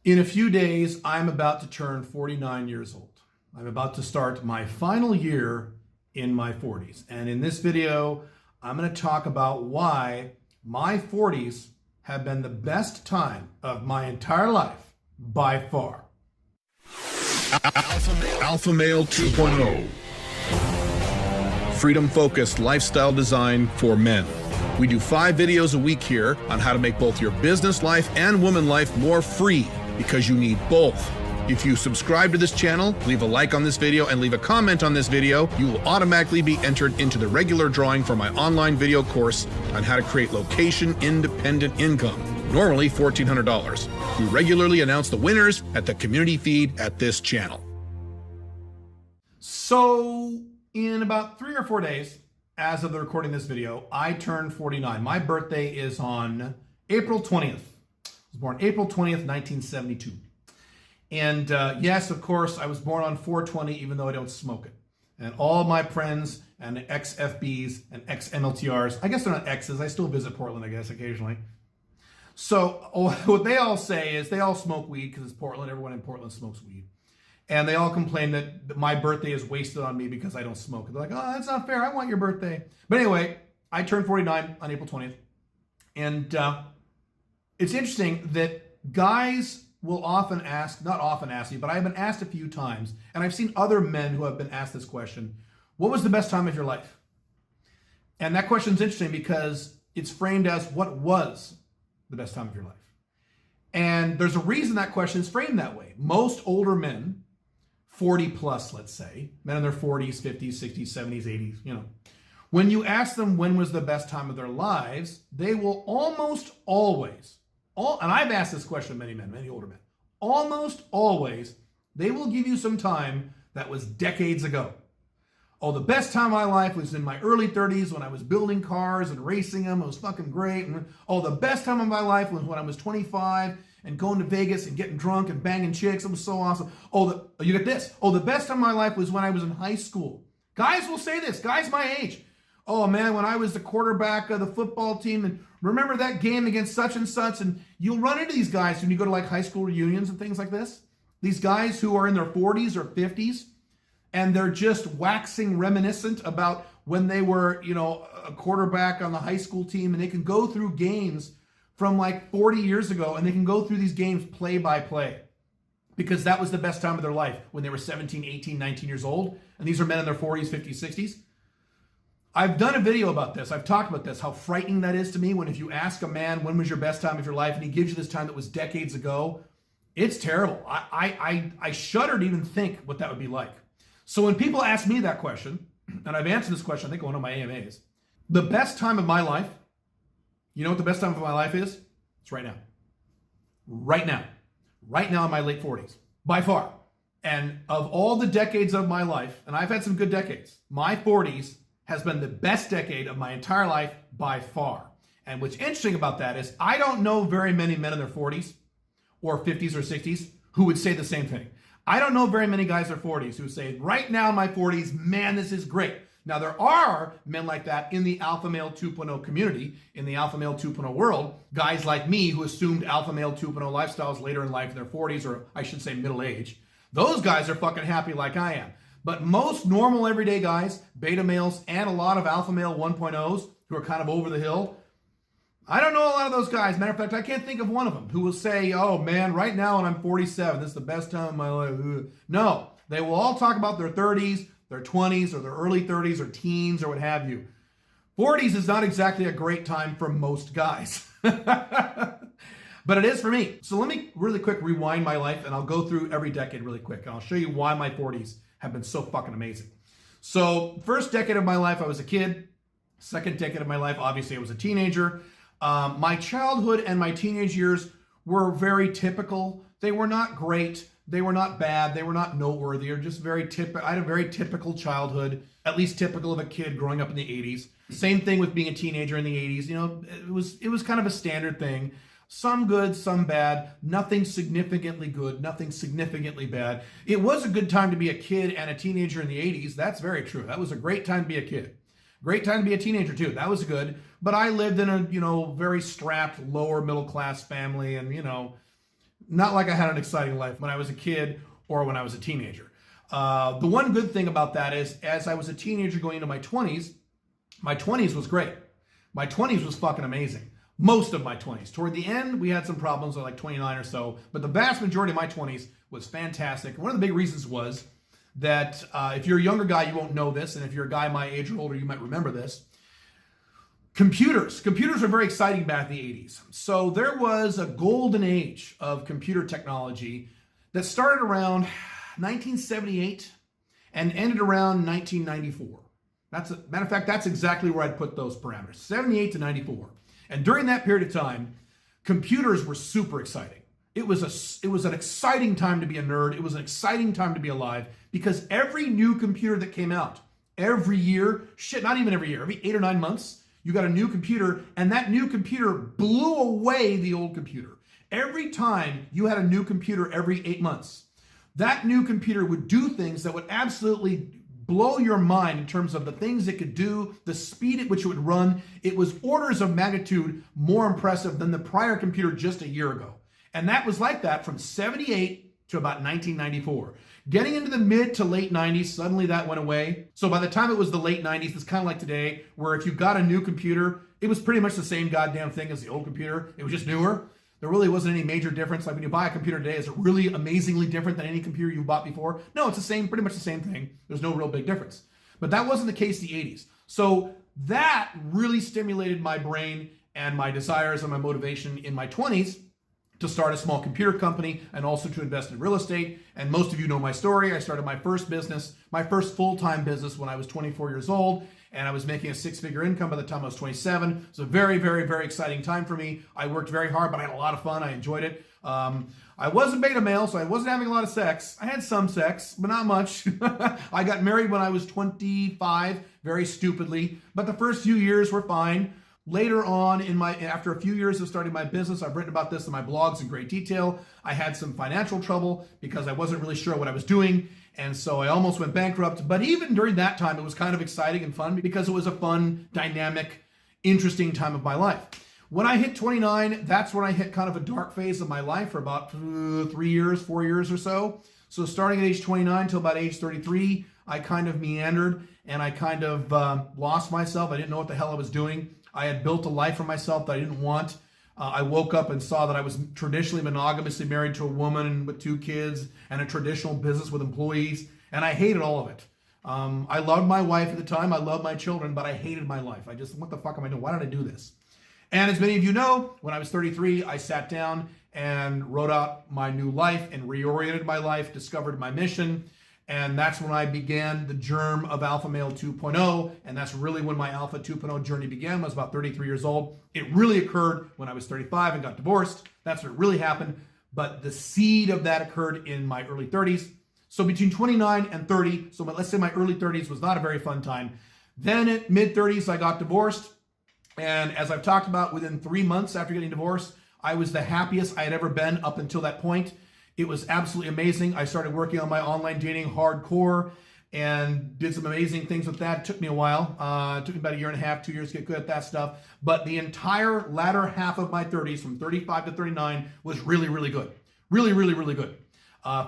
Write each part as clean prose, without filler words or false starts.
In a few days, I'm about to turn 49 years old. I'm about to start my final year in my 40s. And in this video, I'm going to talk about why my 40s have been the best time of my entire life by far. Alpha Male 2.0. Freedom-focused lifestyle design for men. We do 5 videos a week here on how to make both your business life and woman life more free, because you need both. If you subscribe to this channel, leave a like on this video, and leave a comment on this video, you will automatically be entered into the regular drawing for my online video course on how to create location-independent income, normally $1,400. We regularly announce the winners at the community feed at this channel. So in about 3 or 4 days, as of the recording this video, I turned 49. My birthday is on April 20th. I was born April 20th, 1972. And yes, of course, I was born on 420, even though I don't smoke it. And all my friends and ex-FBs and ex-MLTRs, I guess they're not exes, I still visit Portland, I guess, occasionally. So what they all say is they all smoke weed because it's Portland. Everyone in Portland smokes weed. And they all complain that my birthday is wasted on me because I don't smoke. They're like, oh, that's not fair. I want your birthday. But anyway, I turned 49 on April 20th. And it's interesting that guys will often ask, not often ask me, but I've been asked a few times, and I've seen other men who have been asked this question, what was the best time of your life? And that question is interesting because it's framed as what was the best time of your life? And there's a reason that question is framed that way. Most older men, 40 plus, let's say, men in their 40s, 50s, 60s, 70s, 80s, when you ask them when was the best time of their lives, they will almost always, and I've asked this question to many older men, almost always, they will give you some time that was decades ago. Oh, the best time of my life was in my early 30s when I was building cars and racing them. It was fucking great. And oh, the best time of my life was when I was 25 and going to Vegas and getting drunk and banging chicks. It was so awesome. Oh, you get this. Oh, the best time of my life was when I was in high school. Guys will say this. Guys my age. Oh, man, when I was the quarterback of the football team, and remember that game against such and such, and you'll run into these guys when you go to like high school reunions and things like this. These guys who are in their 40s or 50s, and they're just waxing reminiscent about when they were, a quarterback on the high school team, and they can go through games from like 40 years ago, and they can go through these games play by play because that was the best time of their life when they were 17, 18, 19 years old. And these are men in their 40s, 50s, 60s. I've done a video about this. I've talked about this, how frightening that is to me when if you ask a man, when was your best time of your life, and he gives you this time that was decades ago, it's terrible. I shudder to even think what that would be like. So when people ask me that question, and I've answered this question, I think, on one of my AMAs, the best time of my life, you know what the best time of my life is? It's right now. Right now. Right now in my late 40s, by far. And of all the decades of my life, and I've had some good decades, my 40s has been the best decade of my entire life by far. And what's interesting about that is I don't know very many men in their 40s or 50s or 60s who would say the same thing. I don't know very many guys in their 40s who say, right now in my 40s, man, this is great. Now, there are men like that in the Alpha Male 2.0 community, in the Alpha Male 2.0 world, guys like me who assumed Alpha Male 2.0 lifestyles later in life in their 40s, or I should say middle age. Those guys are fucking happy like I am. But most normal everyday guys, beta males, and a lot of Alpha Male 1.0s who are kind of over the hill, I don't know a lot of those guys. Matter of fact, I can't think of one of them who will say, oh man, right now when I'm 47, this is the best time of my life. No, they will all talk about their 30s, their 20s, or their early 30s, or teens, or what have you. 40s is not exactly a great time for most guys. But it is for me. So let me really quick rewind my life, and I'll go through every decade really quick, and I'll show you why my 40s have been so fucking amazing. So first decade of my life, I was a kid. Second decade of my life, obviously, I was a teenager. My childhood and my teenage years were very typical. They were not great. They were not bad. They were not noteworthy. Or just very typical. I had a very typical childhood, at least typical of a kid growing up in the 80s. Same thing with being a teenager in the 80s. It was kind of a standard thing. Some good, some bad, nothing significantly good, nothing significantly bad. It was a good time to be a kid and a teenager in the 80s. That's very true. That was a great time to be a kid. Great time to be a teenager too. That was good. But I lived in a, very strapped lower middle class family, and, not like I had an exciting life when I was a kid or when I was a teenager. The one good thing about that is, as I was a teenager going into my 20s was great. My 20s was fucking amazing. Most of my 20s. Toward the end, we had some problems, like 29 or so, but the vast majority of my 20s was fantastic. One of the big reasons was that if you're a younger guy, you won't know this, and if you're a guy my age or older, you might remember this. Computers are very exciting back in the 80s. So there was a golden age of computer technology that started around 1978 and ended around 1994. Matter of fact, that's exactly where I'd put those parameters, 78 to 94. And during that period of time, computers were super exciting. It was an exciting time to be a nerd. It was an exciting time to be alive, because every new computer that came out, every year, not even every year, every 8 or 9 months, you got a new computer, and that new computer blew away the old computer. Every time you had a new computer every 8 months, that new computer would do things that would absolutely blow your mind in terms of the things it could do, the speed at which it would run. It was orders of magnitude more impressive than the prior computer just a year ago. And that was like that from 78 to about 1994. Getting into the mid to late 90s, suddenly that went away. So by the time it was the late 90s, it's kind of like today, where if you got a new computer, it was pretty much the same goddamn thing as the old computer. It was just newer. There really wasn't any major difference. Like when you buy a computer today, is it really amazingly different than any computer you've bought before? No, it's the same, pretty much the same thing. There's no real big difference. But that wasn't the case in the 80s. So that really stimulated my brain and my desires and my motivation in my 20s to start a small computer company and also to invest in real estate. And most of you know my story. I started my first business, my first full-time business, when I was 24 years old, and I was making a 6-figure income by the time I was 27. It's a very, very, very exciting time for me. I worked very hard, but I had a lot of fun. I enjoyed it. I was a beta male, so I wasn't having a lot of sex. I had some sex, but not much. I got married when I was 25, very stupidly, but the first few years were fine. Later on, after a few years of starting my business, I've written about this in my blogs in great detail. I had some financial trouble because I wasn't really sure what I was doing, and so I almost went bankrupt. But even during that time, it was kind of exciting and fun because it was a fun, dynamic, interesting time of my life. When I hit 29, that's when I hit kind of a dark phase of my life for about 4 years or so. So starting at age 29 till about age 33, I kind of meandered and I kind of lost myself. I didn't know what the hell I was doing. I had built a life for myself that I didn't want. I woke up and saw that I was traditionally monogamously married to a woman with 2 kids and a traditional business with employees, and I hated all of it. I loved my wife at the time. I loved my children, but I hated my life. What the fuck am I doing? Why did I do this? And as many of you know, when I was 33, I sat down and wrote out my new life and reoriented my life, discovered my mission. And that's when I began the germ of Alpha Male 2.0. And that's really when my Alpha 2.0 journey began. When I was about 33 years old. It really occurred when I was 35 and got divorced. That's what really happened. But the seed of that occurred in my early 30s. So between 29 and 30, so let's say my early 30s was not a very fun time. Then at mid 30s, I got divorced. And as I've talked about, within 3 months after getting divorced, I was the happiest I had ever been up until that point. It was absolutely amazing. I started working on my online dating hardcore and did some amazing things with that. It took me a while. It took me about 1.5 years, 2 years to get good at that stuff. But the entire latter half of my 30s, from 35 to 39, was really, really good. Really, really, really good.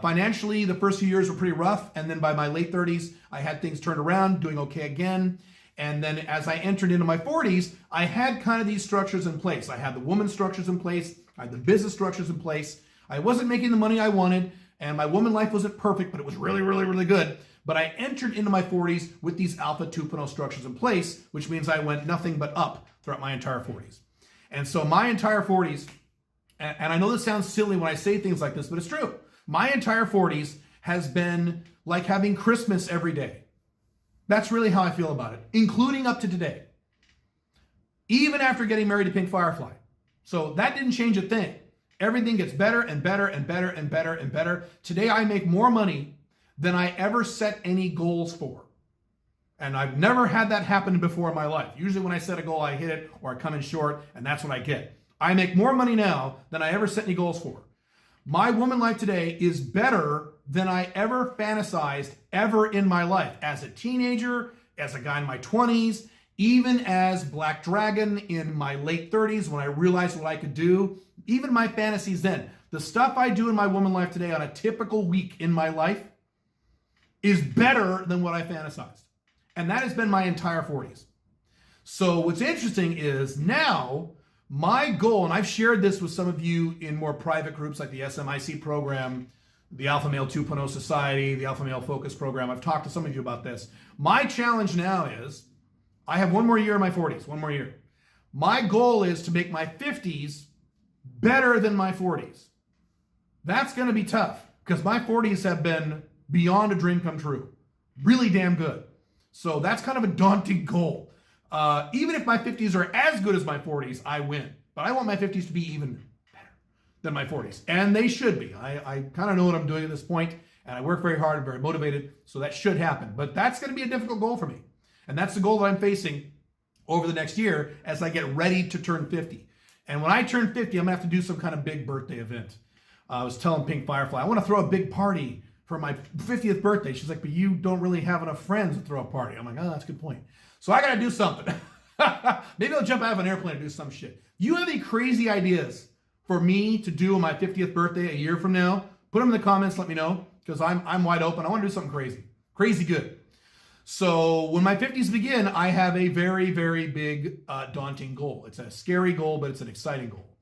Financially, the first few years were pretty rough. And then by my late 30s, I had things turned around, doing okay again. And then as I entered into my 40s, I had kind of these structures in place. I had the woman structures in place. I had the business structures in place. I wasn't making the money I wanted, and my woman life wasn't perfect, but it was really, really, really good. But I entered into my 40s with these Alpha 2.0 structures in place, which means I went nothing but up throughout my entire 40s. And so my entire 40s, and I know this sounds silly when I say things like this, but it's true. My entire 40s has been like having Christmas every day. That's really how I feel about it, including up to today. Even after getting married to Pink Firefly. So that didn't change a thing. Everything gets better and better and better and better and better. Today I make more money than I ever set any goals for. And I've never had that happen before in my life. Usually when I set a goal, I hit it or I come in short, and that's what I get. I make more money now than I ever set any goals for. My woman life today is better than I ever fantasized ever in my life. As a teenager, as a guy in my 20s, even as Black Dragon in my late 30s when I realized what I could do. Even my fantasies then. The stuff I do in my woman life today on a typical week in my life is better than what I fantasized. And that has been my entire 40s. So what's interesting is now my goal, and I've shared this with some of you in more private groups like the SMIC program, the Alpha Male 2.0 Society, the Alpha Male Focus program. I've talked to some of you about this. My challenge now is I have one more year in my 40s, one more year. My goal is to make my 50s better than my 40s. That's going to be tough because my 40s have been beyond a dream come true. Really damn good. So that's kind of a daunting goal. Even if my 50s are as good as my 40s, I win. But I want my 50s to be even better than my 40s. And they should be. I kind of know what I'm doing at this point, and I work very hard and very motivated, so that should happen. But that's going to be a difficult goal for me. And that's the goal that I'm facing over the next year as I get ready to turn 50. And when I turn 50, I'm going to have to do some kind of big birthday event. I was telling Pink Firefly, I want to throw a big party for my 50th birthday. She's like, but you don't really have enough friends to throw a party. I'm like, oh, that's a good point. So I got to do something. Maybe I'll jump out of an airplane and do some shit. You have any crazy ideas for me to do on my 50th birthday a year from now? Put them in the comments, let me know, because I'm wide open. I want to do something crazy. Crazy good. So when my 50s begin, I have a very, very big, daunting goal. It's a scary goal, but it's an exciting goal.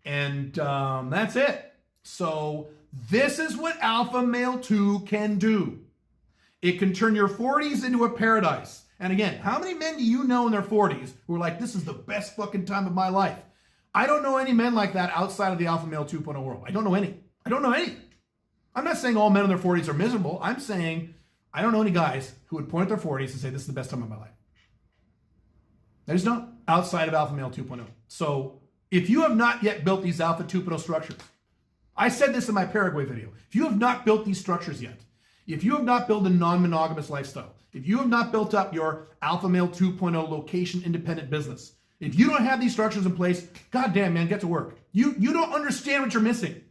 And that's it. So this is what Alpha Male 2 can do. It can turn your 40s into a paradise. And again, how many men do you know in their 40s who are like, this is the best fucking time of my life? I don't know any men like that outside of the Alpha Male 2.0 world. I don't know any. I don't know any. I'm not saying all men in their 40s are miserable. I'm saying I don't know any guys who would point at their 40s and say, this is the best time of my life. I just don't. Outside of Alpha Male 2.0. So if you have not yet built these Alpha 2.0 structures, I said this in my Paraguay video. If you have not built these structures yet, if you have not built a non-monogamous lifestyle, if you have not built up your Alpha Male 2.0 location independent business, if you don't have these structures in place, goddamn man, get to work. You don't understand what you're missing.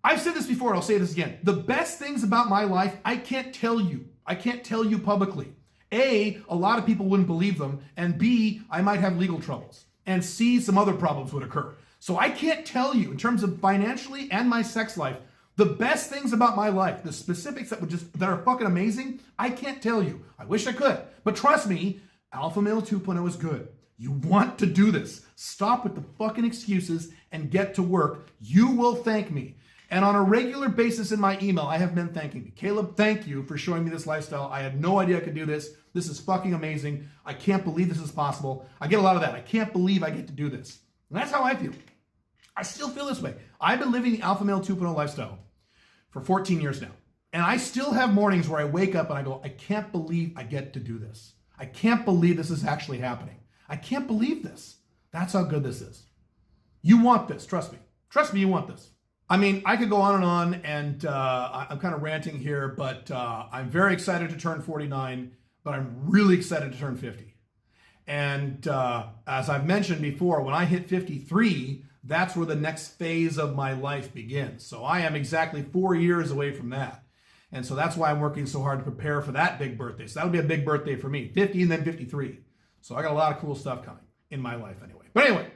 I've said this before, and I'll say this again. The best things about my life, I can't tell you. I can't tell you publicly. A lot of people wouldn't believe them, and B, I might have legal troubles, and C, some other problems would occur. So I can't tell you in terms of financially and my sex life, the best things about my life, the specifics that are fucking amazing, I can't tell you. I wish I could. But trust me, Alpha Male 2.0 is good. You want to do this. Stop with the fucking excuses and get to work. You will thank me. And on a regular basis in my email, I have men thanking me. Caleb, thank you for showing me this lifestyle. I had no idea I could do this. This is fucking amazing. I can't believe this is possible. I get a lot of that. I can't believe I get to do this. And that's how I feel. I still feel this way. I've been living the Alpha Male 2.0 lifestyle for 14 years now. And I still have mornings where I wake up and I go, I can't believe I get to do this. I can't believe this is actually happening. I can't believe this. That's how good this is. You want this, trust me. Trust me, you want this. I mean, I could go on, and I'm kind of ranting here, but I'm very excited to turn 49, but I'm really excited to turn 50. And as I've mentioned before, when I hit 53, that's where the next phase of my life begins. So I am exactly 4 years away from that. And so that's why I'm working so hard to prepare for that big birthday. So that'll be a big birthday for me, 50 and then 53. So I got a lot of cool stuff coming in my life anyway. But anyway,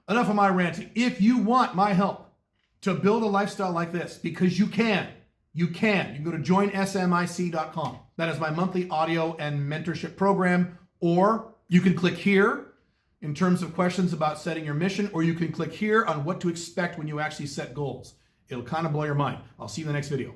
enough of my ranting. If you want my help to build a lifestyle like this, because you can go to joinsmic.com. That is my monthly audio and mentorship program. Or you can click here in terms of questions about setting your mission, or you can click here on what to expect when you actually set goals. It'll kind of blow your mind. I'll see you in the next video.